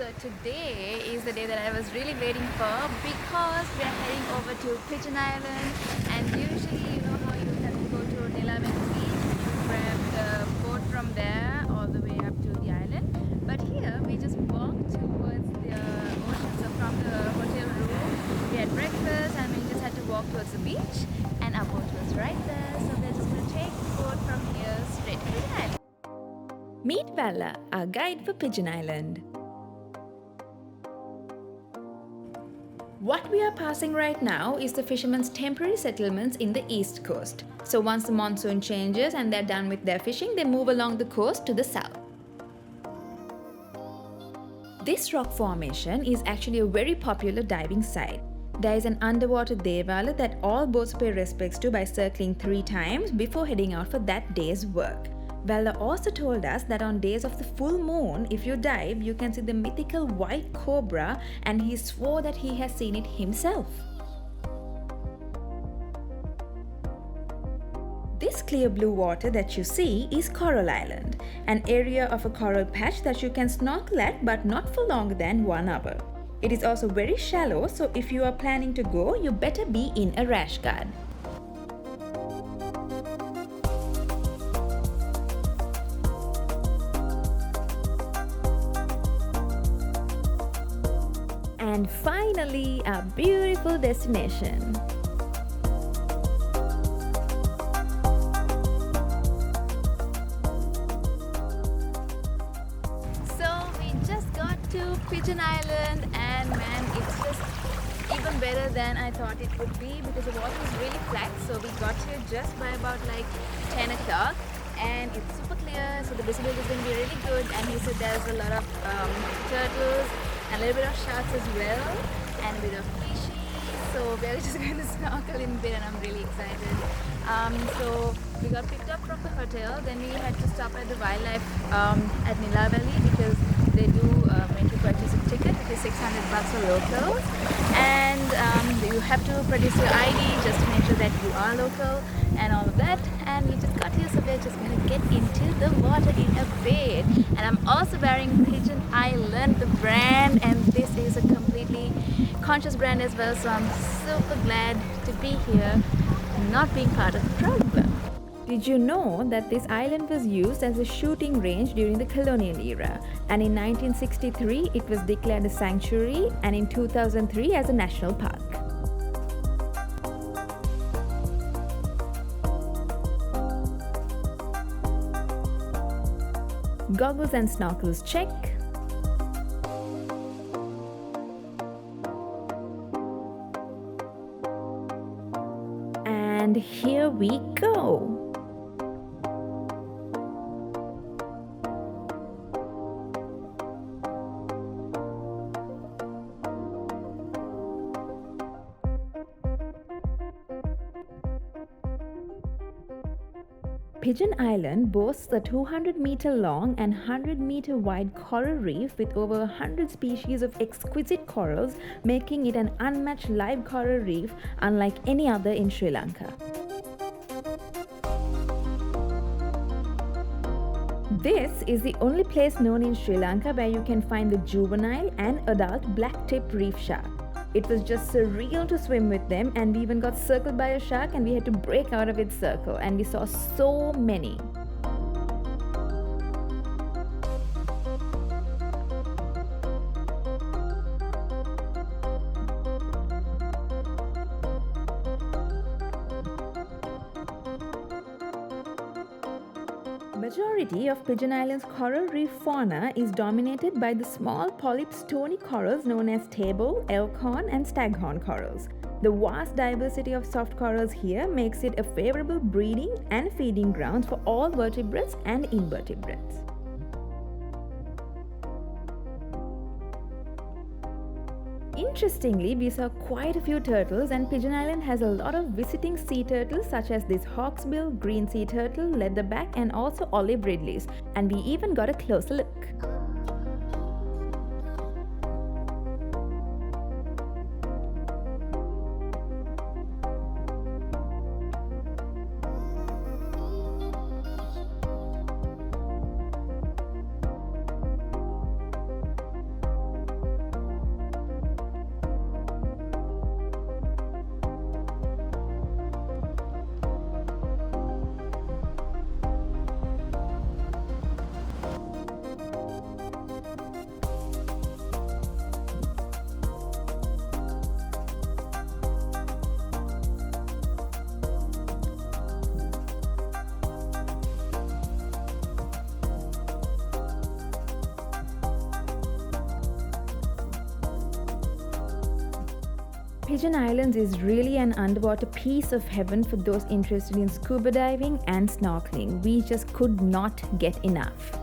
So today is the day that I was really waiting for because we are heading over to Pigeon Island, and usually you know how you have to go to Nilaven Beach, you grab the boat from there all the way up to the island. But here we just walked towards the ocean. So from the hotel room we had breakfast and we just had to walk towards the beach, and our boat was right there. So we're just going to take the boat from here straight to Pigeon Island. Meet Wella, our guide for Pigeon Island. What we are passing right now is the fishermen's temporary settlements in the east coast. So once the monsoon changes and they're done with their fishing, they move along the coast to the south. This rock formation is actually a very popular diving site. There is an underwater Devala that all boats pay respects to by circling 3 times before heading out for that day's work. Wella also told us that on days of the full moon, if you dive, you can see the mythical white cobra, and he swore that he has seen it himself. This clear blue water that you see is Coral Island, an area of a coral patch that you can snorkel at but not for longer than 1 hour. It is also very shallow, so if you are planning to go, you better be in a rash guard. And finally, our beautiful destination. So we just got to Pigeon Island, and man, it's just even better than I thought it would be because the water is really flat. So we got here just by about like 10 o'clock, and it's super clear, so the visibility is going to be really good. And he said there's a lot of turtles and a little bit of sharks as well, and a bit of fishy. So we're just going to snorkel in a bit, and I'm really excited. So we got picked up from the hotel, then we had to stop at the wildlife at Nilaveli because they do make you purchase a ticket, which is 600 bucks for locals, and you have to produce your ID just to make sure that you are local and all of that. And we just got here, so we're just going to get into the water in a bit. And I'm also wearing Pigeon Island, the brand, and this is a completely conscious brand as well, so I'm super glad to be here, not being part of the travel club. Did you know that this island was used as a shooting range during the colonial era, and in 1963 it was declared a sanctuary, and in 2003 as a national park. Goggles and snorkels check. And here we go. Pigeon Island boasts a 200-meter long and 100-meter wide coral reef with over 100 species of exquisite corals, making it an unmatched live coral reef unlike any other in Sri Lanka. This is the only place known in Sri Lanka where you can find the juvenile and adult Black Tip Reef Shark. It was just surreal to swim with them, and we even got circled by a shark and we had to break out of its circle, and we saw so many. Majority of Pigeon Island's coral reef fauna is dominated by the small polyp stony corals known as table, elkhorn and staghorn corals. The vast diversity of soft corals here makes it a favorable breeding and feeding grounds for all vertebrates and invertebrates. Interestingly, we saw quite a few turtles, and Pigeon Island has a lot of visiting sea turtles such as this hawksbill, green sea turtle, leatherback and also olive ridleys, and we even got a closer look. Pigeon Islands is really an underwater piece of heaven for those interested in scuba diving and snorkeling. We just could not get enough.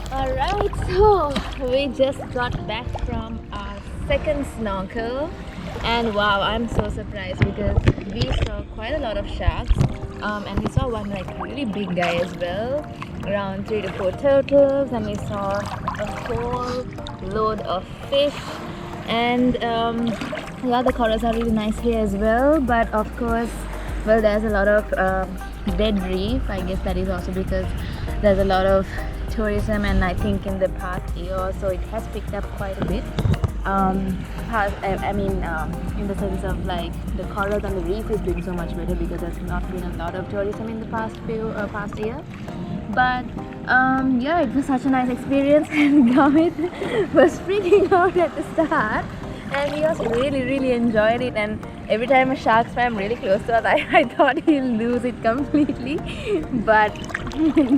Alright, so we just got back from our second snorkel, and wow, I'm so surprised because we saw quite a lot of sharks, and we saw one like really big guy as well, around 3 to 4 turtles, and we saw a whole load of fish, and yeah, the corals are really nice here as well, but of course, well, there's a lot of dead reef. I guess that is also because there's a lot of tourism, and I think in the past year or so it has picked up quite a bit. In the sense of like the corals and the reef is doing so much better because there's not been a lot of tourism in the past year. But yeah, it was such a nice experience, and Gamit was freaking out at the start, and he was really enjoyed it. And every time a shark swam really close to us, I thought he'll lose it completely, but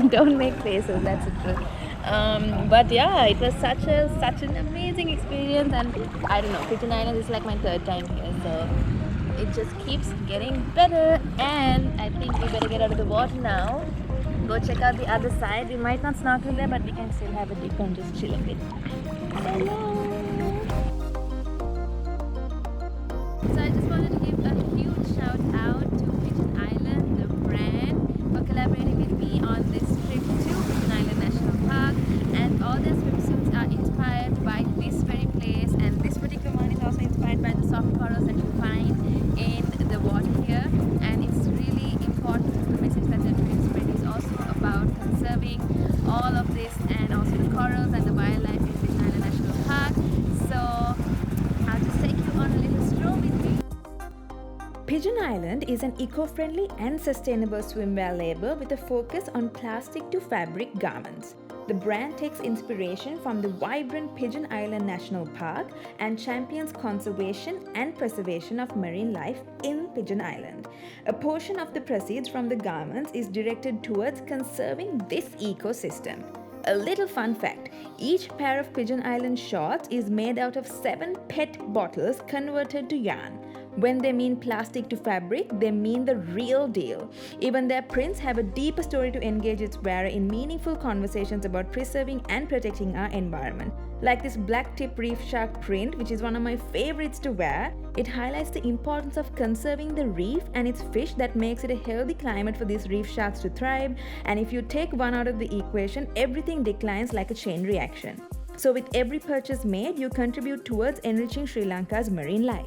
don't make faces, that's the truth. But yeah, it was such an amazing experience, and I don't know, Pigeon Island is like my third time here, so it just keeps getting better. And I think we better get out of the water now, go check out the other side. We might not snorkel there, but we can still have a dip and just chill a bit. Hello. So I just wanted to give a huge shout out to Pigeon Island, the brand, for collaborating with me on this trip to Pigeon Island National Park, and all their swimsuits are inspired by this very place, and this particular one is also inspired by the soft corals that you find in the water here. And it's really important, the message that they're trying to spread is also about conserving all of this, and also the corals and the wildlife in Pigeon Island National Park. So I'll just take you on a little stroll with me. Pigeon Island is an eco-friendly and sustainable swimwear label with a focus on plastic to fabric garments. The brand takes inspiration from the vibrant Pigeon Island National Park and champions conservation and preservation of marine life in Pigeon Island. A portion of the proceeds from the garments is directed towards conserving this ecosystem. A little fun fact, each pair of Pigeon Island shorts is made out of 7 PET bottles converted to yarn. When they mean plastic to fabric, they mean the real deal. Even their prints have a deeper story to engage its wearer in meaningful conversations about preserving and protecting our environment. Like this Black Tip Reef Shark print, which is one of my favorites to wear. It highlights the importance of conserving the reef and its fish that makes it a healthy climate for these reef sharks to thrive. And if you take one out of the equation, everything declines like a chain reaction. So with every purchase made, you contribute towards enriching Sri Lanka's marine life.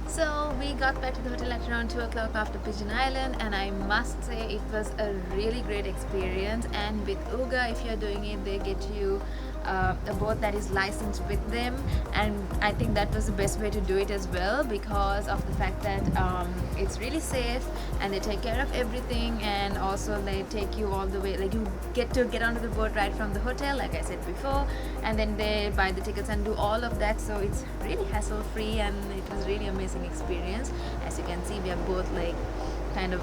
So we got back to the hotel at around 2 o'clock after Pigeon Island, and I must say it was a really great experience. And with Uga, if you're doing it, they get you a boat that is licensed with them, and I think that was the best way to do it as well, because of the fact that it's really safe and they take care of everything, and also they take you all the way, like you get to get onto the boat right from the hotel, like I said before, and then they buy the tickets and do all of that. So it's really hassle free, and it was really amazing experience. As you can see, we are both like kind of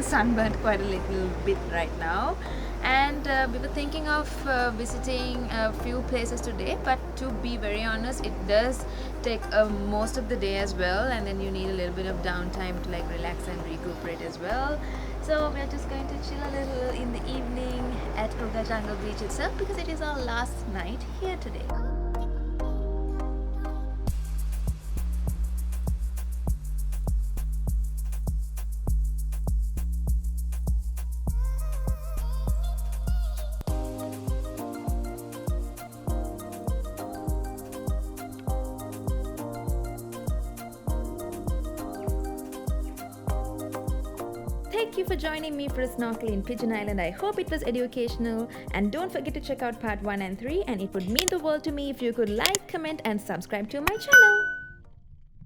sunburned quite a little bit right now. And we were thinking of visiting a few places today, but to be very honest, it does take most of the day as well, and then you need a little bit of downtime to like relax and recuperate as well. So we're just going to chill a little in the evening at Uga Jungle Beach itself, because it is our last night here today. Thank you for joining me for a snorkel in Pigeon Island. I hope it was educational, and don't forget to check out part 1 and 3, and it would mean the world to me if you could like, comment and subscribe to my channel.